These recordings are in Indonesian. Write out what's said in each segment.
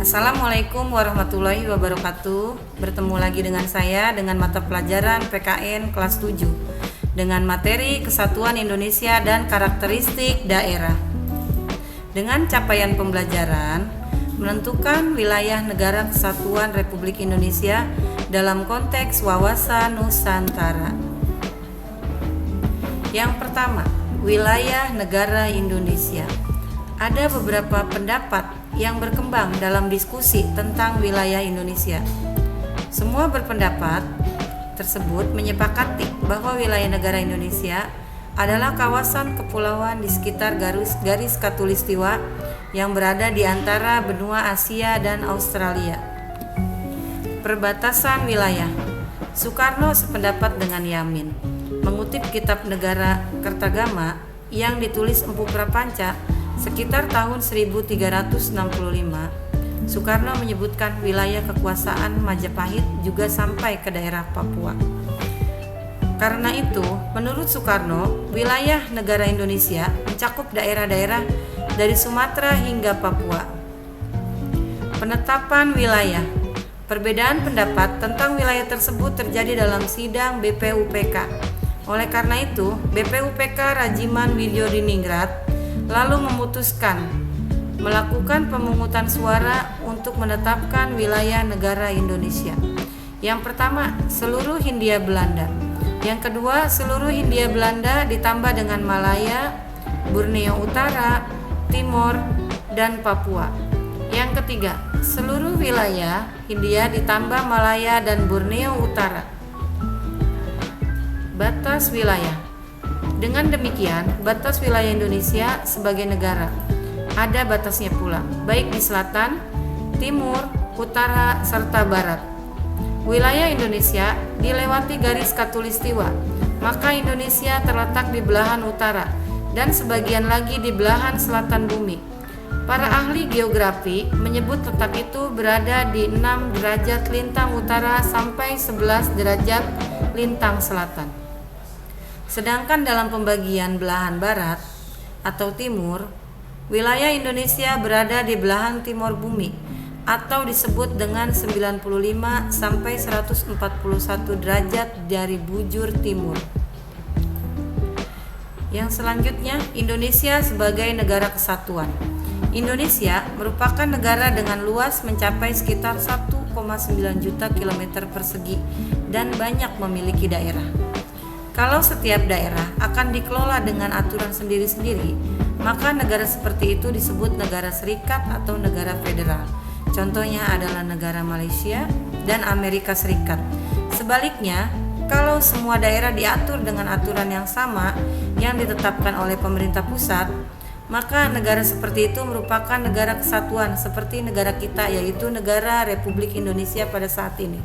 Assalamualaikum warahmatullahi wabarakatuh. Bertemu lagi dengan saya dengan mata pelajaran PKN kelas 7 dengan materi Kesatuan Indonesia dan karakteristik daerah. Dengan capaian pembelajaran menentukan wilayah negara kesatuan Republik Indonesia dalam konteks wawasan Nusantara. Yang pertama, wilayah negara Indonesia. Ada beberapa pendapat yang berkembang dalam diskusi tentang wilayah Indonesia. Semua berpendapat tersebut menyepakati bahwa wilayah negara Indonesia adalah kawasan kepulauan di sekitar garis khatulistiwa yang berada di antara benua Asia dan Australia. Perbatasan wilayah. Soekarno sependapat dengan Yamin. Mengutip kitab Negara Kertagama yang ditulis Empu Prapanca sekitar tahun 1365, Soekarno menyebutkan wilayah kekuasaan Majapahit juga sampai ke daerah Papua. Karena itu, menurut Soekarno, wilayah negara Indonesia mencakup daerah-daerah dari Sumatera hingga Papua. Penetapan wilayah. Perbedaan pendapat tentang wilayah tersebut terjadi dalam sidang BPUPK. Oleh karena itu, BPUPK Rajiman Widyodiningrat lalu memutuskan melakukan pemungutan suara untuk menetapkan wilayah negara Indonesia. Yang pertama, seluruh Hindia Belanda. Yang kedua, seluruh Hindia Belanda ditambah dengan Malaya, Borneo Utara, Timor, dan Papua. Yang ketiga, seluruh wilayah Hindia ditambah Malaya dan Borneo Utara. Batas wilayah. Dengan demikian, batas wilayah Indonesia sebagai negara ada batasnya pula, baik di selatan, timur, utara, serta barat. Wilayah Indonesia dilewati garis khatulistiwa, maka Indonesia terletak di belahan utara dan sebagian lagi di belahan selatan bumi. Para ahli geografi menyebut letak itu berada di 6 derajat lintang utara sampai 11 derajat lintang selatan. Sedangkan dalam pembagian belahan barat atau timur, wilayah Indonesia berada di belahan timur bumi atau disebut dengan 95 sampai 141 derajat dari bujur timur. Yang selanjutnya, Indonesia sebagai negara kesatuan. Indonesia merupakan negara dengan luas mencapai sekitar 1,9 juta kilometer persegi dan banyak memiliki daerah. Kalau setiap daerah akan dikelola dengan aturan sendiri-sendiri, maka negara seperti itu disebut negara serikat atau negara federal. Contohnya adalah negara Malaysia dan Amerika Serikat. Sebaliknya, kalau semua daerah diatur dengan aturan yang sama yang ditetapkan oleh pemerintah pusat, maka negara seperti itu merupakan negara kesatuan seperti negara kita, yaitu negara Republik Indonesia pada saat ini.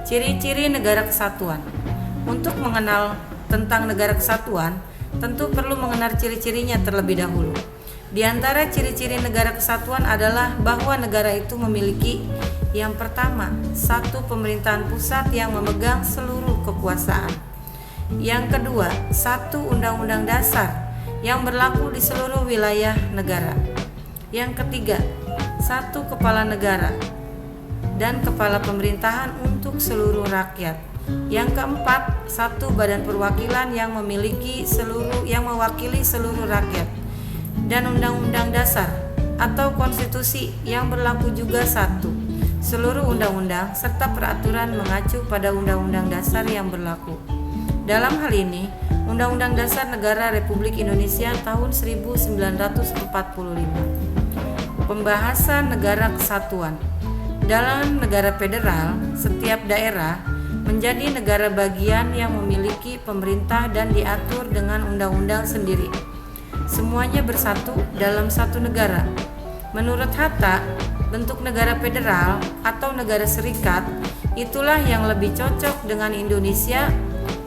Ciri-ciri negara kesatuan. Untuk mengenal tentang negara kesatuan, tentu perlu mengenal ciri-cirinya terlebih dahulu. Di antara ciri-ciri negara kesatuan adalah bahwa negara itu memiliki yang pertama, satu pemerintahan pusat yang memegang seluruh kekuasaan. Yang kedua, satu undang-undang dasar yang berlaku di seluruh wilayah negara. Yang ketiga, satu kepala negara dan kepala pemerintahan untuk seluruh rakyat. Yang keempat, satu badan perwakilan yang mewakili seluruh rakyat, dan undang-undang dasar atau konstitusi yang berlaku juga satu. Seluruh undang-undang serta peraturan mengacu pada undang-undang dasar yang berlaku. Dalam hal ini, Undang-Undang Dasar Negara Republik Indonesia tahun 1945. Pembahasan negara kesatuan. Dalam negara federal, setiap daerah menjadi negara bagian yang memiliki pemerintah dan diatur dengan undang-undang sendiri. Semuanya bersatu dalam satu negara. Menurut Hatta, bentuk negara federal atau negara serikat itulah yang lebih cocok dengan Indonesia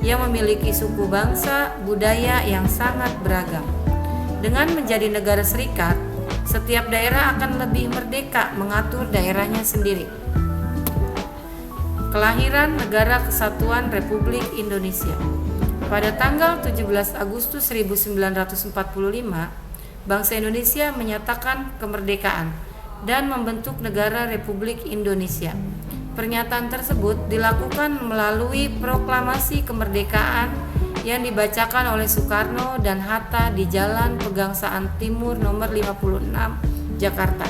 yang memiliki suku bangsa, budaya yang sangat beragam. Dengan menjadi negara serikat, setiap daerah akan lebih merdeka mengatur daerahnya sendiri. Kelahiran Negara Kesatuan Republik Indonesia. Pada tanggal 17 Agustus 1945, bangsa Indonesia menyatakan kemerdekaan dan membentuk negara Republik Indonesia. Pernyataan tersebut dilakukan melalui proklamasi kemerdekaan yang dibacakan oleh Soekarno dan Hatta di Jalan Pegangsaan Timur nomor 56, Jakarta.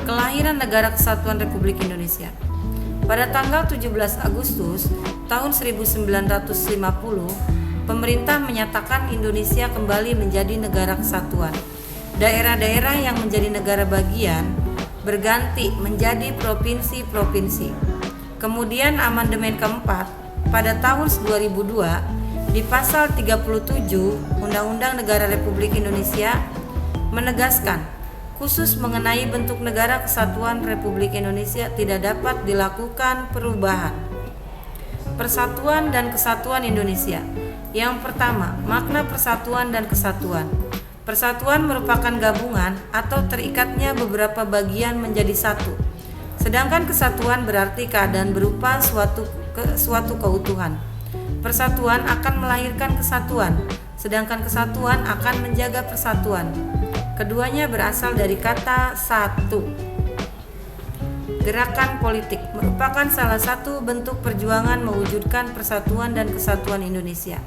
Kelahiran Negara Kesatuan Republik Indonesia. Pada tanggal 17 Agustus tahun 1950, pemerintah menyatakan Indonesia kembali menjadi negara kesatuan. Daerah-daerah yang menjadi negara bagian berganti menjadi provinsi-provinsi. Kemudian amandemen keempat pada tahun 2002 di pasal 37 Undang-Undang Negara Republik Indonesia menegaskan khusus mengenai bentuk negara kesatuan Republik Indonesia tidak dapat dilakukan perubahan. Persatuan dan Kesatuan Indonesia. Yang pertama, makna persatuan dan kesatuan. Persatuan merupakan gabungan atau terikatnya beberapa bagian menjadi satu. Sedangkan kesatuan berarti keadaan berupa suatu keutuhan. Persatuan akan melahirkan kesatuan, sedangkan kesatuan akan menjaga persatuan. Keduanya berasal dari kata satu. Gerakan politik merupakan salah satu bentuk perjuangan mewujudkan persatuan dan kesatuan Indonesia.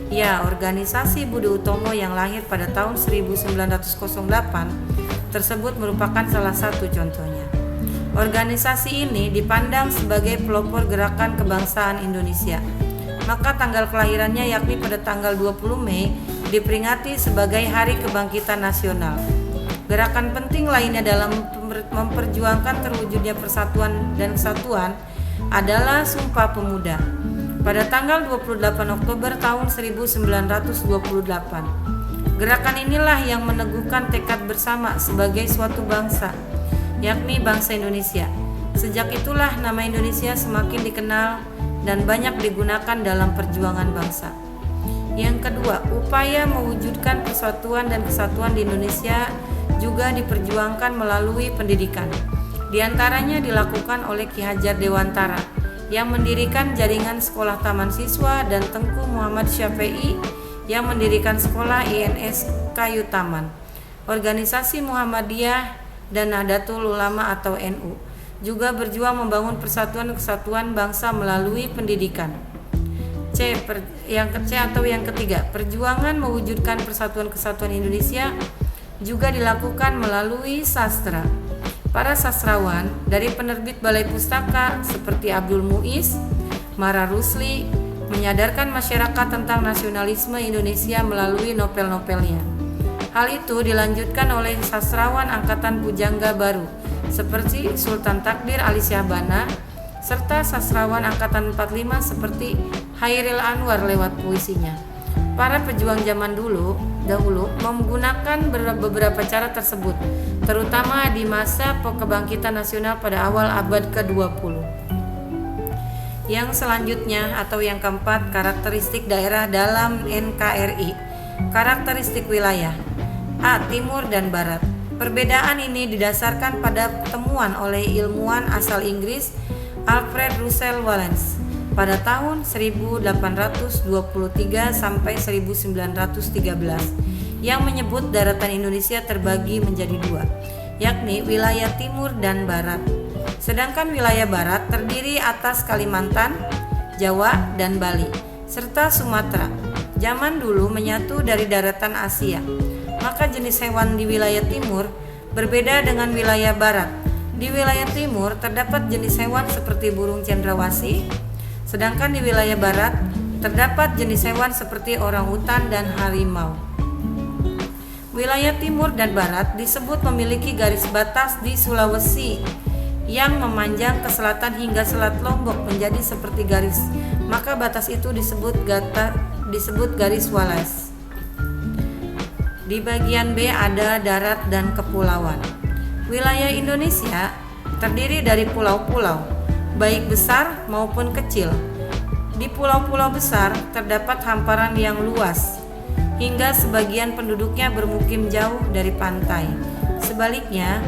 Ya, organisasi Budi Utomo yang lahir pada tahun 1908 tersebut merupakan salah satu contohnya. Organisasi ini dipandang sebagai pelopor gerakan kebangsaan Indonesia. Maka tanggal kelahirannya yakni pada tanggal 20 Mei diperingati sebagai Hari Kebangkitan Nasional. Gerakan penting lainnya dalam memperjuangkan terwujudnya persatuan dan kesatuan adalah Sumpah Pemuda pada tanggal 28 Oktober tahun 1928. Gerakan inilah yang meneguhkan tekad bersama sebagai suatu bangsa, yakni bangsa Indonesia. Sejak itulah nama Indonesia semakin dikenal dan banyak digunakan dalam perjuangan bangsa. Yang kedua, upaya mewujudkan persatuan dan kesatuan di Indonesia juga diperjuangkan melalui pendidikan. Di antaranya dilakukan oleh Ki Hajar Dewantara yang mendirikan jaringan sekolah taman siswa dan Tengku Muhammad Syafi'i yang mendirikan sekolah INS Kayu Taman. Organisasi Muhammadiyah dan Nahdlatul Ulama atau NU juga berjuang membangun persatuan kesatuan bangsa melalui pendidikan. Yang ketiga, perjuangan mewujudkan persatuan kesatuan Indonesia juga dilakukan melalui sastra. Para sastrawan dari penerbit Balai Pustaka seperti Abdul Muiz, Mara Rusli menyadarkan masyarakat tentang nasionalisme Indonesia melalui novel-novelnya. Hal itu dilanjutkan oleh sastrawan angkatan pujangga baru seperti Sultan Takdir Ali Syahbana serta sastrawan angkatan 45 seperti Hairil Anwar lewat puisinya. Para pejuang zaman dahulu menggunakan beberapa cara tersebut, terutama di masa kebangkitan nasional pada awal abad ke-20. Yang selanjutnya atau yang keempat, karakteristik daerah dalam NKRI. Karakteristik wilayah A. Timur dan Barat. Perbedaan ini didasarkan pada temuan oleh ilmuwan asal Inggris Alfred Russel Wallace pada tahun 1823 sampai 1913 yang menyebut daratan Indonesia terbagi menjadi dua, yakni wilayah timur dan barat. Sedangkan wilayah barat terdiri atas Kalimantan, Jawa, dan Bali, serta Sumatera. Zaman dulu menyatu dari daratan Asia. Maka jenis hewan di wilayah timur berbeda dengan wilayah barat. Di wilayah timur terdapat jenis hewan seperti burung cendrawasih, sedangkan di wilayah barat terdapat jenis hewan seperti orangutan dan harimau. Wilayah timur dan barat disebut memiliki garis batas di Sulawesi yang memanjang ke selatan hingga Selat Lombok menjadi seperti garis. Maka batas itu disebut garis Wallace. Di bagian B ada darat dan kepulauan. Wilayah Indonesia terdiri dari pulau-pulau, baik besar maupun kecil. Di pulau-pulau besar terdapat hamparan yang luas, hingga sebagian penduduknya bermukim jauh dari pantai. Sebaliknya,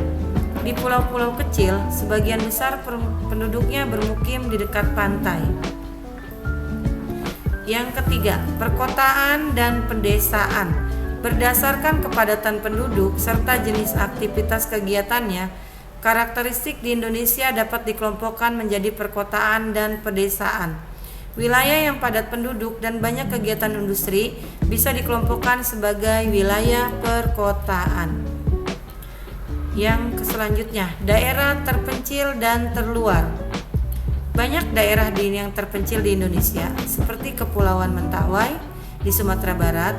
di pulau-pulau kecil, sebagian besar penduduknya bermukim di dekat pantai. Yang ketiga, perkotaan dan pedesaan. Berdasarkan kepadatan penduduk serta jenis aktivitas kegiatannya, karakteristik di Indonesia dapat dikelompokkan menjadi perkotaan dan pedesaan. Wilayah yang padat penduduk dan banyak kegiatan industri bisa dikelompokkan sebagai wilayah perkotaan. Yang selanjutnya, daerah terpencil dan terluar. Banyak daerah yang terpencil di Indonesia, seperti Kepulauan Mentawai di Sumatera Barat,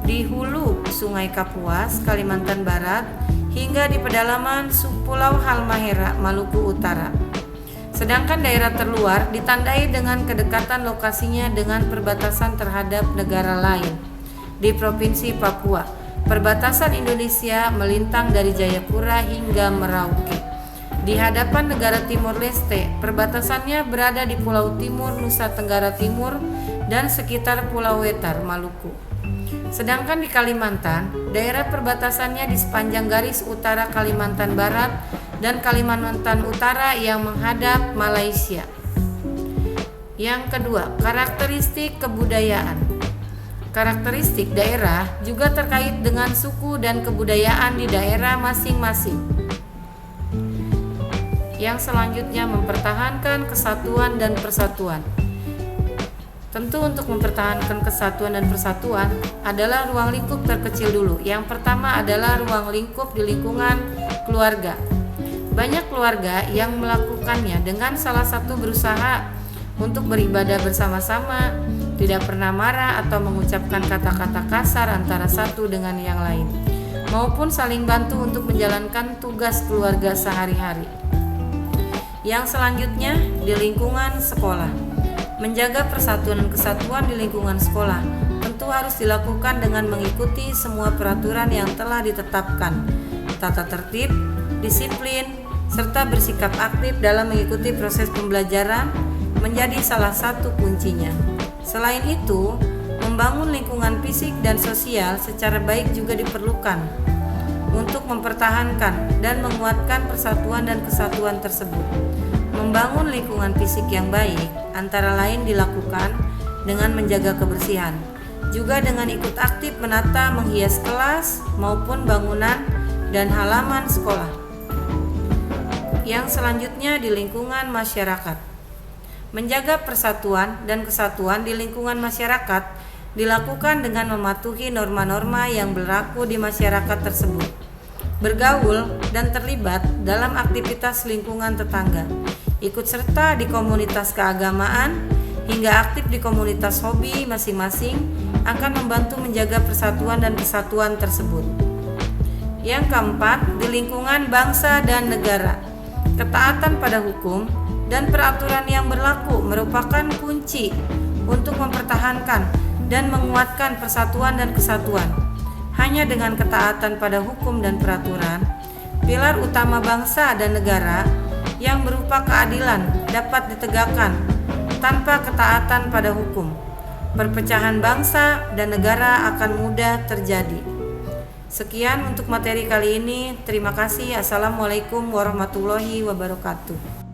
di hulu Sungai Kapuas, Kalimantan Barat, hingga di pedalaman Pulau Halmahera, Maluku Utara. Sedangkan daerah terluar ditandai dengan kedekatan lokasinya dengan perbatasan terhadap negara lain. Di Provinsi Papua, perbatasan Indonesia melintang dari Jayapura hingga Merauke. Di hadapan negara Timor Leste, perbatasannya berada di Pulau Timur, Nusa Tenggara Timur, dan sekitar Pulau Wetar, Maluku. Sedangkan di Kalimantan, daerah perbatasannya di sepanjang garis utara Kalimantan Barat dan Kalimantan Utara yang menghadap Malaysia. Yang kedua, karakteristik kebudayaan. Karakteristik daerah juga terkait dengan suku dan kebudayaan di daerah masing-masing. Yang selanjutnya, mempertahankan kesatuan dan persatuan. Tentu untuk mempertahankan kesatuan dan persatuan adalah ruang lingkup terkecil dulu. Yang pertama adalah ruang lingkup di lingkungan keluarga. Banyak keluarga yang melakukannya dengan salah satu berusaha untuk beribadah bersama-sama, tidak pernah marah atau mengucapkan kata-kata kasar antara satu dengan yang lain, maupun saling bantu untuk menjalankan tugas keluarga sehari-hari. Yang selanjutnya, di lingkungan sekolah. Menjaga persatuan dan kesatuan di lingkungan sekolah tentu harus dilakukan dengan mengikuti semua peraturan yang telah ditetapkan, tata tertib, disiplin, serta bersikap aktif dalam mengikuti proses pembelajaran menjadi salah satu kuncinya. Selain itu, membangun lingkungan fisik dan sosial secara baik juga diperlukan untuk mempertahankan dan menguatkan persatuan dan kesatuan tersebut. Membangun lingkungan fisik yang baik antara lain dilakukan dengan menjaga kebersihan, juga dengan ikut aktif menata menghias kelas maupun bangunan dan halaman sekolah. Yang selanjutnya, di lingkungan masyarakat. Menjaga persatuan dan kesatuan di lingkungan masyarakat dilakukan dengan mematuhi norma-norma yang berlaku di masyarakat tersebut, bergaul dan terlibat dalam aktivitas lingkungan tetangga, ikut serta di komunitas keagamaan, hingga aktif di komunitas hobi masing-masing akan membantu menjaga persatuan dan kesatuan tersebut. Yang keempat, di lingkungan bangsa dan negara. Ketaatan pada hukum dan peraturan yang berlaku merupakan kunci untuk mempertahankan dan menguatkan persatuan dan kesatuan. Hanya dengan ketaatan pada hukum dan peraturan, pilar utama bangsa dan negara yang berupa keadilan dapat ditegakkan. Tanpa ketaatan pada hukum, perpecahan bangsa dan negara akan mudah terjadi. Sekian untuk materi kali ini. Terima kasih. Assalamualaikum warahmatullahi wabarakatuh.